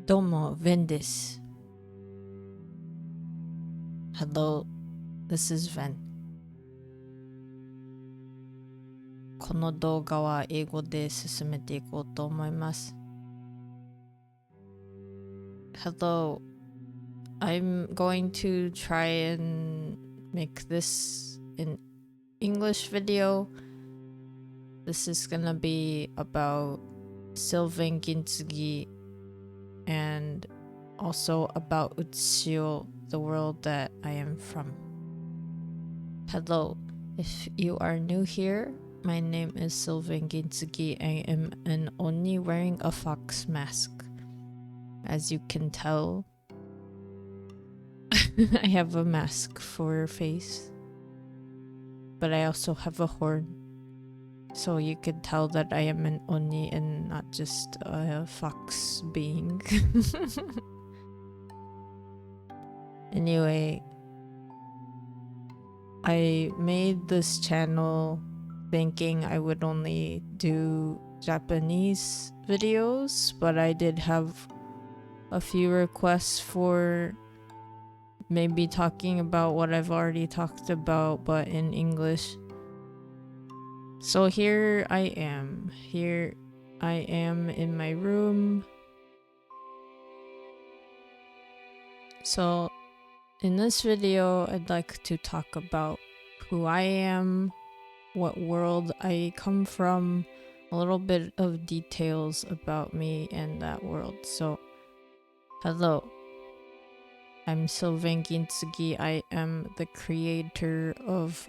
Domo, Venです. Hello, this is Ven. この動画は英語で進めていこうと思います。Hello, I'm going to try and make this an English video. This is gonna be about Sylvain Gintsugi and also about Utsushiyo, the world that I am from. Hello, if you are new here, my name is Sylvain Gintsugi. I am an oni wearing a fox mask. As you can tell, I have a mask for a face, but I also have a horn. So you can tell that I am an oni and not just a fox being. Anyway, I made this channel thinking I would only do Japanese videos, but I did have a few requests for maybe talking about what I've already talked about, but in English. So here I am. Here I am in my room. So in this video, I'd like to talk about who I am, what world I come from, a little bit of details about me and that world. So, hello, I'm Sylvain Gintsugi. I am the creator of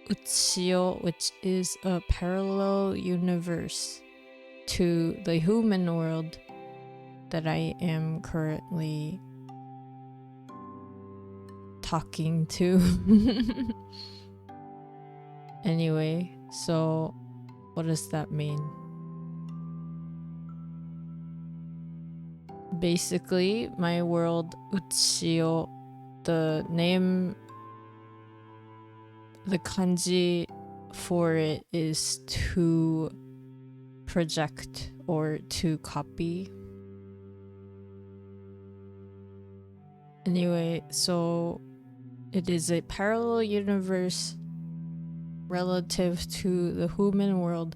Utsushiyo, which is a parallel universe to the human world that I am currently talking to. Anyway, so what does that mean? Basically, my world, Utsushiyo, the name, the kanji for it is to project or to copy. Anyway, so it is a parallel universe relative to the human world,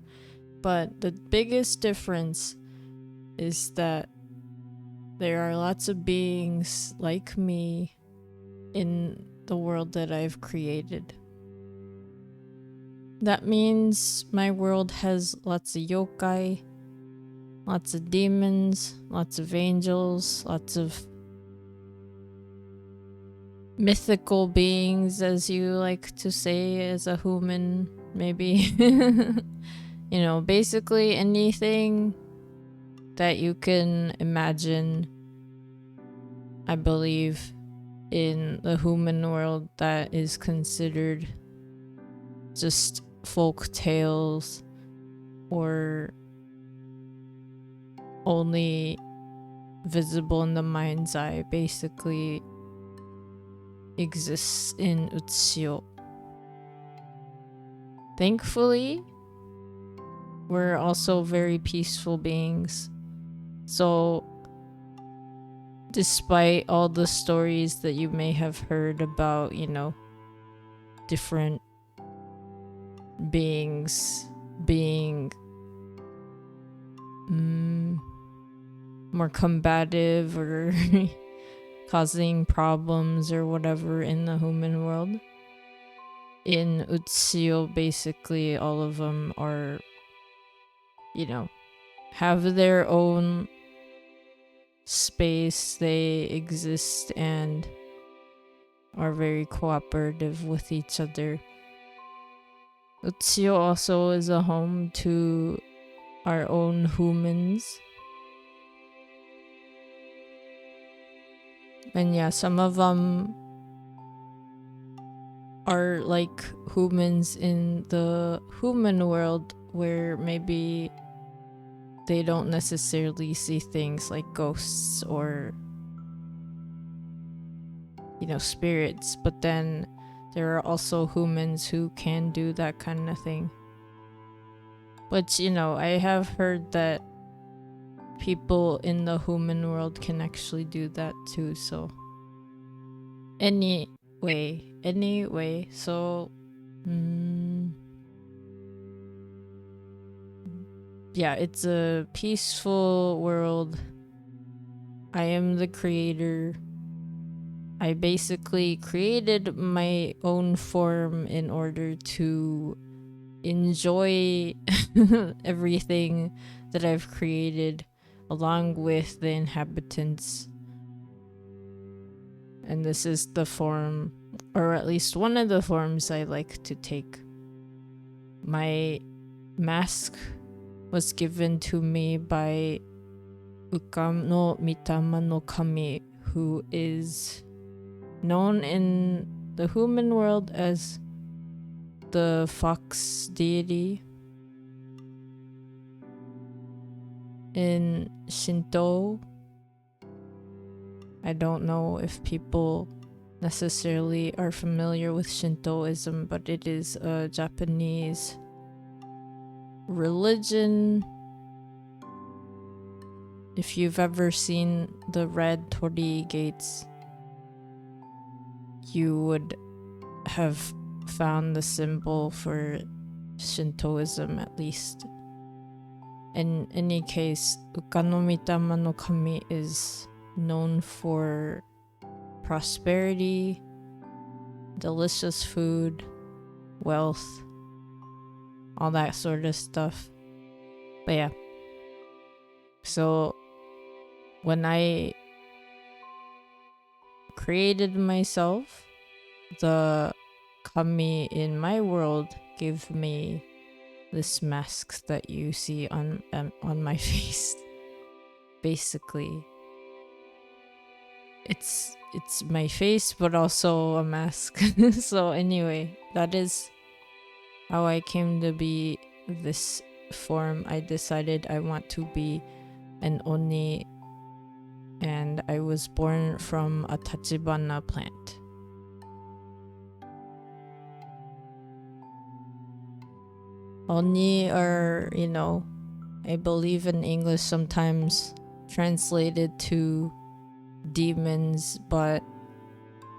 but the biggest difference is that there are lots of beings like me in the world that I've created. That means my world has lots of yokai, lots of demons, lots of angels, lots of mythical beings, as you like to say as a human, maybe. You know, basically anything that you can imagine, I believe, in the human world that is considered just folk tales or only visible in the mind's eye, basically exists in Utsushiyo. Thankfully, we're also very peaceful beings. So, despite all the stories that you may have heard about, you know, different beings being more combative or causing problems or whatever in the human world, in Utsushiyo, basically all of them are, you know, have their own space. They exist and are very cooperative with each other. Utsushiyo also is a home to our own humans. And yeah, some of them are like humans in the human world where maybe they don't necessarily see things like ghosts or, you know, spirits, but then there are also humans who can do that kind of thing. Which, you know, I have heard that people in the human world can actually do that too. So anyway, so yeah, it's a peaceful world. I am the creator. I basically created my own form in order to enjoy everything that I've created along with the inhabitants. And this is the form, or at least one of the forms I like to take. My mask was given to me by Ukam no Mitama no Kami, who is known in the human world as the fox deity. In Shinto, I don't know if people necessarily are familiar with Shintoism, but it is a Japanese religion. If you've ever seen the red torii gates, you would have found the symbol for Shintoism, at least. In any case, Ukanomitama no Kami is known for prosperity, delicious food, wealth, all that sort of stuff. But yeah, so when I created myself, the kami in my world gave me this mask that you see on my face. Basically, it's my face, but also a mask. So anyway, that is how I came to be this form. I decided I want to be an oni, and I was born from a tachibana plant. Oni are, I believe in English sometimes translated to demons, but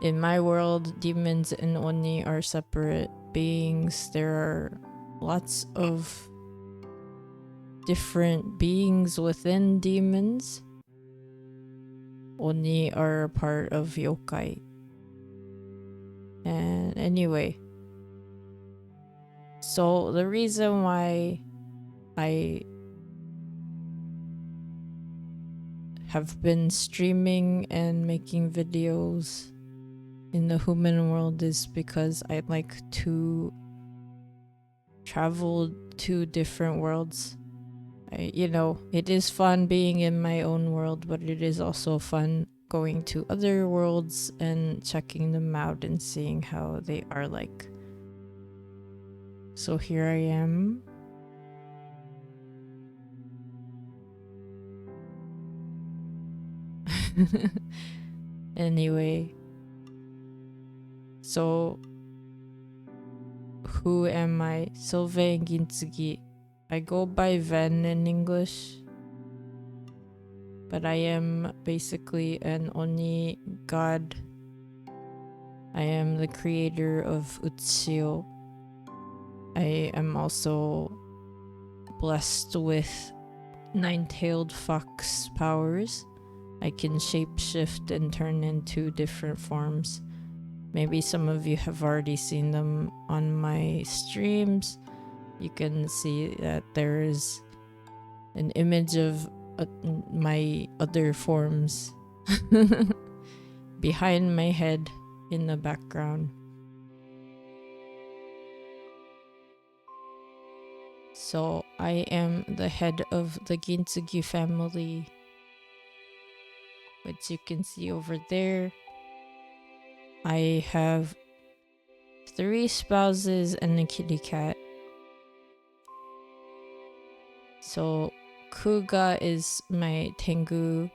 in my world, demons and oni are separate beings. There are lots of different beings within demons. Oni are a part of yokai. And anyway, so the reason why I have been streaming and making videos in the human world is because I like to travel to different worlds. It is fun being in my own world, but it is also fun going to other worlds and checking them out and seeing how they are like. So here I am. Anyway, so who am I? Sylvain Gintsugi. I go by Ven in English, but I am basically an Oni god. I am the creator of Utsushiyo. I am also blessed with 9-tailed fox powers. I can shapeshift and turn into different forms. Maybe some of you have already seen them on my streams. You can see that there is an image of my other forms behind my head in the background. So I am the head of the Gintsugi family, which you can see over there. I have 3 spouses and a kitty cat. So Kuga is my Tengu.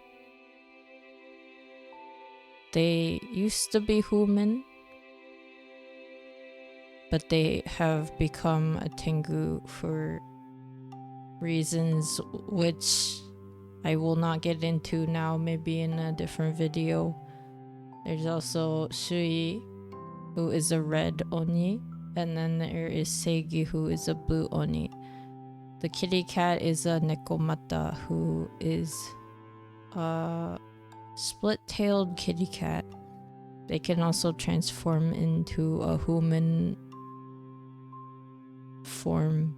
They used to be human, but they have become a Tengu for reasons which I will not get into now, maybe in a different video. There's also Shui, who is a red Oni, and then there is Seigi, who is a blue Oni. The kitty cat is a Nekomata, who is a split-tailed kitty cat. They can also transform into a human form.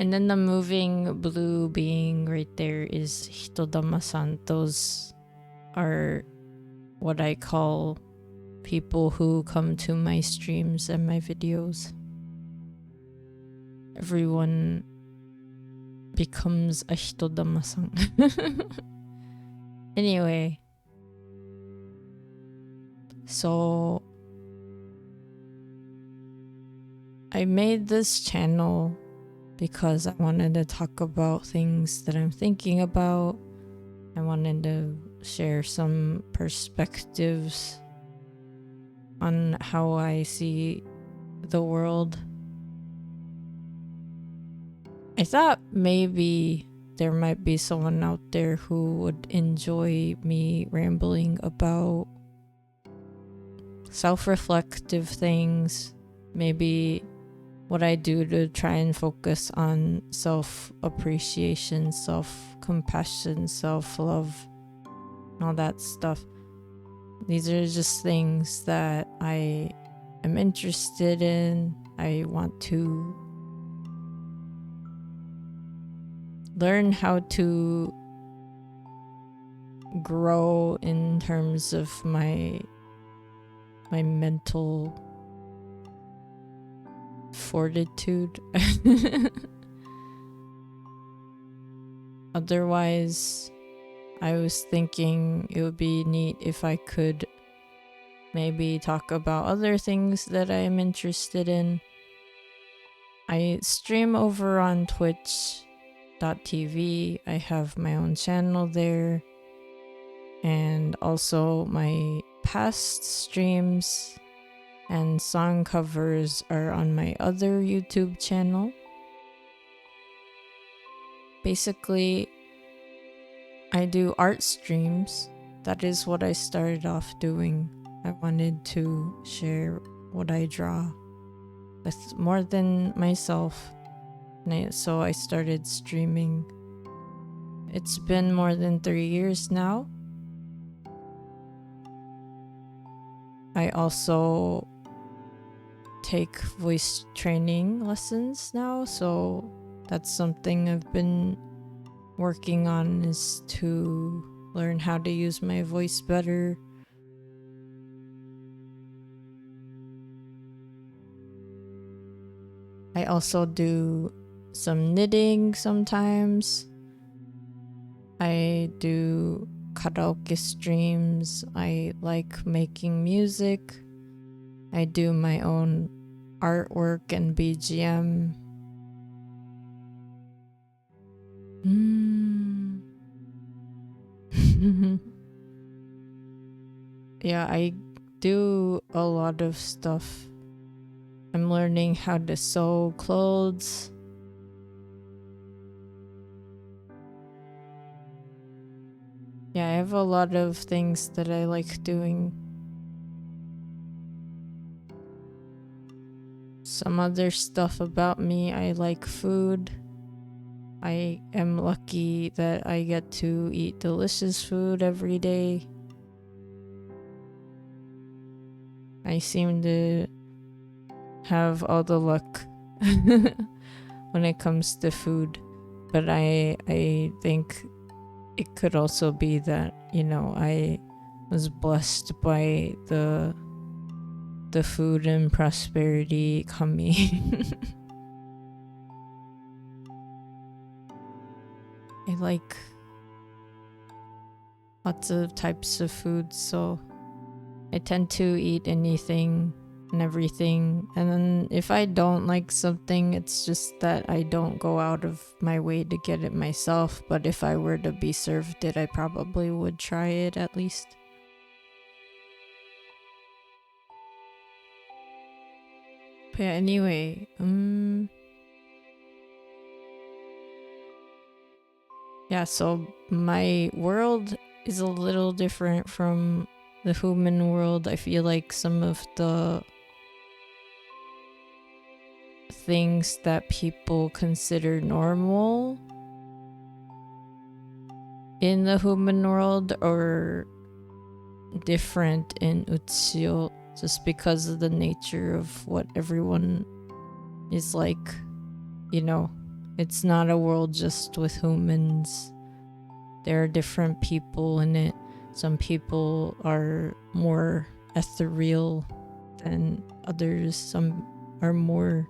And then the moving blue being right there is Hitodama-san. Those are what I call people who come to my streams and my videos. Everyone becomes a Hitodama-san. Anyway, so I made this channel because I wanted to talk about things that I'm thinking about. I wanted to share some perspectives on how I see the world. I thought maybe there might be someone out there who would enjoy me rambling about self-reflective things, maybe what I do to try and focus on self-appreciation, self-compassion, self-love, and all that stuff. These are just things that I am interested in. I want to learn how to grow in terms of my mental fortitude. Otherwise, I was thinking it would be neat if I could maybe talk about other things that I am interested in. I stream over on Twitch.tv. I have my own channel there. And also my past streams and song covers are on my other YouTube channel. Basically, I do art streams. That is what I started off doing. I wanted to share what I draw with more than myself. So I started streaming. It's been more than 3 years now. I also take voice training lessons now, so that's something I've been working on, is to learn how to use my voice better. I also do some knitting sometimes. I do karaoke streams. I like making music. I do my own artwork and BGM. Yeah, I do a lot of stuff. I'm learning how to sew clothes. Yeah, I have a lot of things that I like doing. Some other stuff about me: I like food. I am lucky that I get to eat delicious food every day. I seem to have all the luck when it comes to food. But I think it could also be that, I was blessed by the food and prosperity kami. I like lots of types of food, so I tend to eat anything and everything. And then if I don't like something, it's just that I don't go out of my way to get it myself. But if I were to be served it, I probably would try it at least. But yeah, anyway, yeah, so my world is a little different from the human world. I feel like some of the things that people consider normal in the human world are different in Utsushiyo, just because of the nature of what everyone is like. You know, it's not a world just with humans. There are different people in it. Some people are more ethereal than others. Some are more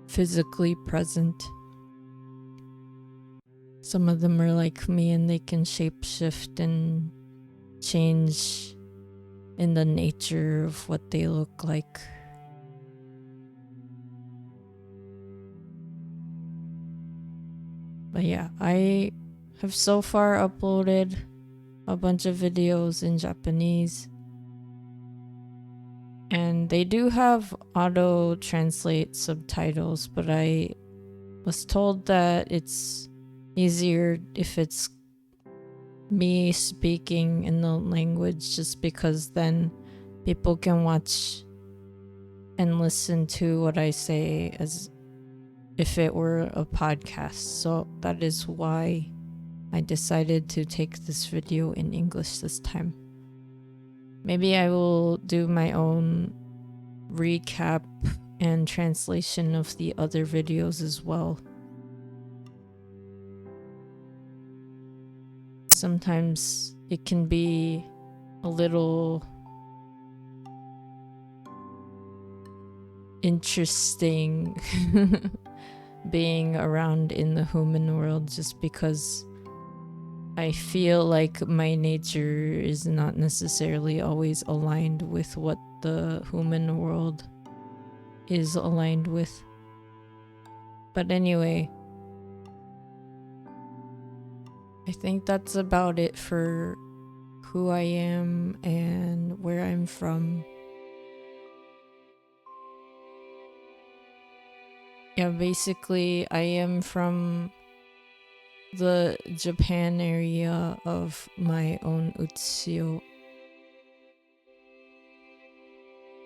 physically present. Some of them are like me and they can shapeshift and change in the nature of what they look like. But yeah, I have so far uploaded a bunch of videos in Japanese. And they do have auto translate subtitles, but I was told that it's easier if it's me speaking in the language, just because then people can watch and listen to what I say as if it were a podcast. So that is why I decided to take this video in English this time. Maybe I will do my own recap and translation of the other videos as well. Sometimes it can be a little interesting being around in the human world, just because I feel like my nature is not necessarily always aligned with what the human world is aligned with. But anyway, I think that's about it for who I am and where I'm from. Yeah, basically, I am from the Japan area of my own Utsushiyo.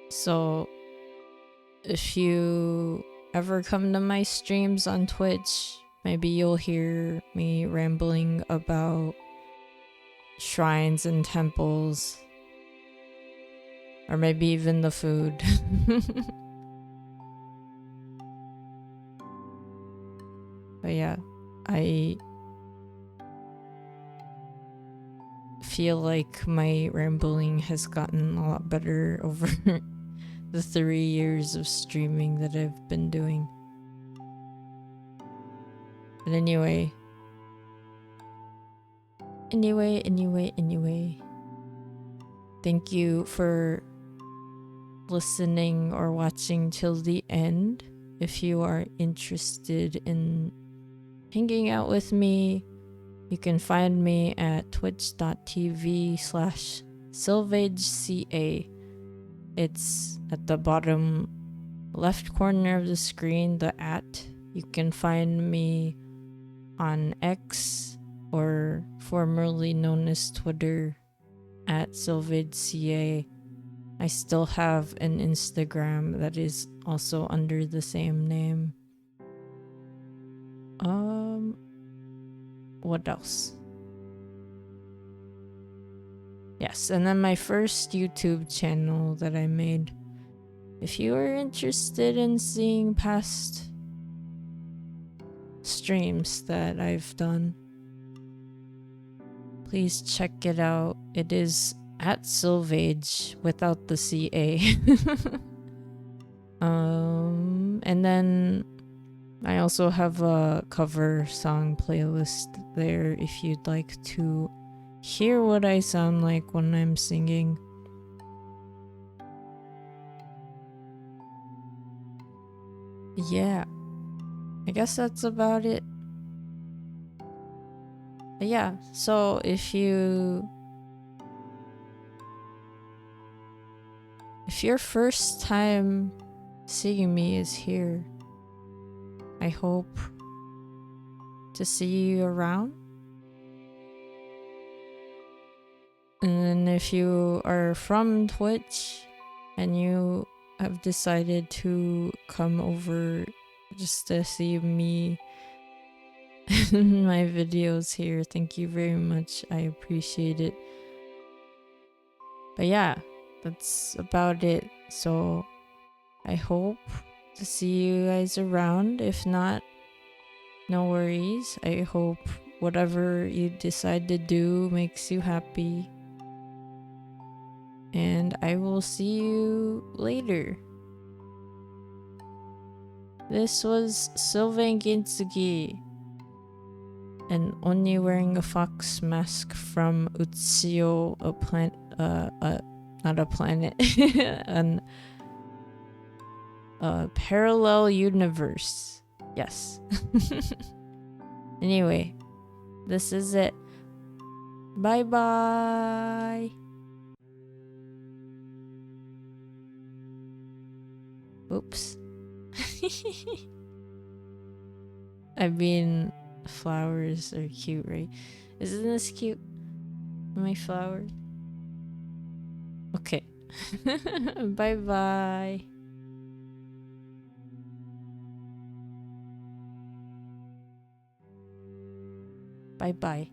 So, if you ever come to my streams on Twitch, maybe you'll hear me rambling about shrines and temples, or maybe even the food. But yeah, I feel like my rambling has gotten a lot better over the 3 years of streaming that I've been doing. But anyway. Thank you for listening or watching till the end. If you are interested in hanging out with me, you can find me at twitch.tv/SylvainGintsugi. It's at the bottom left corner of the screen, the @. You can find me on X, or formerly known as Twitter, at SylvainGintsugi. I still have an Instagram that is also under the same name. What else? Yes, and then my first YouTube channel that I made. If you are interested in seeing past streams that I've done, please check it out. It is at Sylvage without the CA. And then I also have a cover song playlist there if you'd like to hear what I sound like when I'm singing. Yeah, I guess that's about it. But yeah, so if your first time seeing me is here, I hope to see you around. And if you are from Twitch and you have decided to come over just to see me in my videos here, thank you very much. I appreciate it. But yeah, that's about it. So I hope to see you guys around. If not, no worries. I hope whatever you decide to do makes you happy. And I will see you later. This was Sylvain Gintsugi, and only wearing a fox mask from Utsushiyo, not a planet, a parallel universe. Yes. Anyway, this is it. Bye bye. Oops. I mean, flowers are cute, right? Isn't this cute? My flower. Okay. Bye bye. Bye bye.